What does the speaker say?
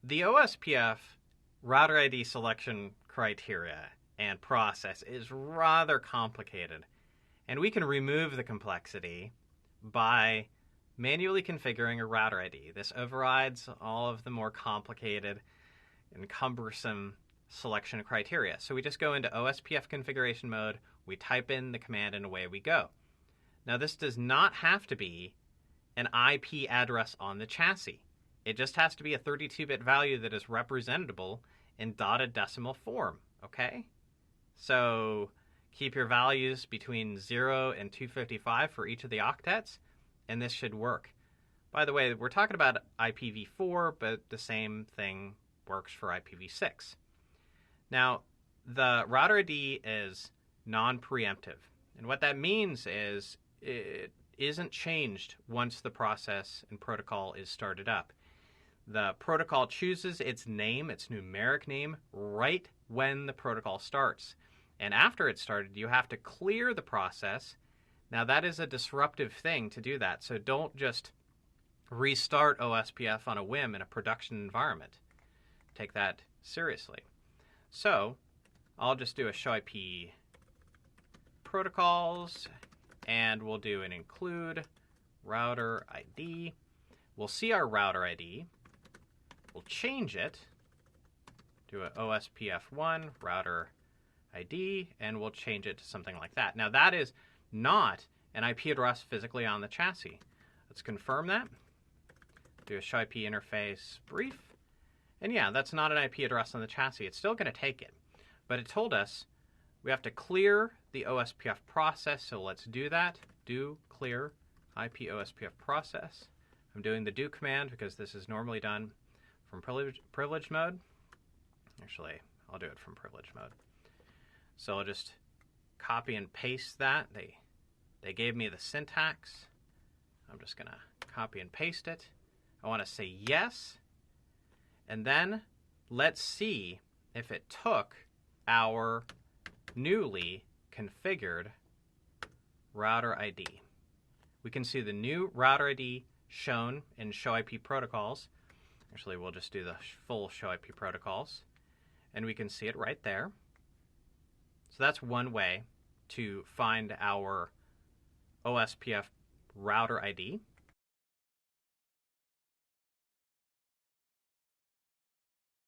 The OSPF router ID selection criteria and process is rather complicated, and we can remove the complexity by manually configuring a router ID. This overrides all of the more complicated and cumbersome selection criteria. So we just go into OSPF configuration mode, we type in the command, and away we go. Now, this does not have to be an IP address on the chassis. It just has to be a 32-bit value that is representable in dotted decimal form, okay? So keep your values between 0 and 255 for each of the octets, and this should work. By the way, we're talking about IPv4, but the same thing works for IPv6. Now, the router ID is non-preemptive, and what that means is it isn't changed once the process and protocol is started up. The protocol chooses its name, its numeric name, right when the protocol starts. And after it's started, you have to clear the process. Now, that is a disruptive thing to do that, so don't just restart OSPF on a whim in a production environment. Take that seriously. So I'll just do a show IP protocols, and we'll do an include router ID. We'll see our router ID. We'll change it to an OSPF1 router ID, and we'll change it to something like that. Now, that is not an IP address physically on the chassis. Let's confirm that. Do a show IP interface brief. And yeah, that's not an IP address on the chassis. It's still going to take it. But it told us we have to clear the OSPF process, so let's do that. Do clear IP OSPF process. I'm doing the do command because this is normally done from privilege mode. Actually, I'll do it from privilege mode. So I'll just copy and paste that. They gave me the syntax. I'm just going to copy and paste it. I want to say yes. And then let's see if it took our newly configured router ID. We can see the new router ID shown in show IP protocols. Actually, we'll just do the full show IP protocols. And we can see it right there. So that's one way to find our OSPF router ID.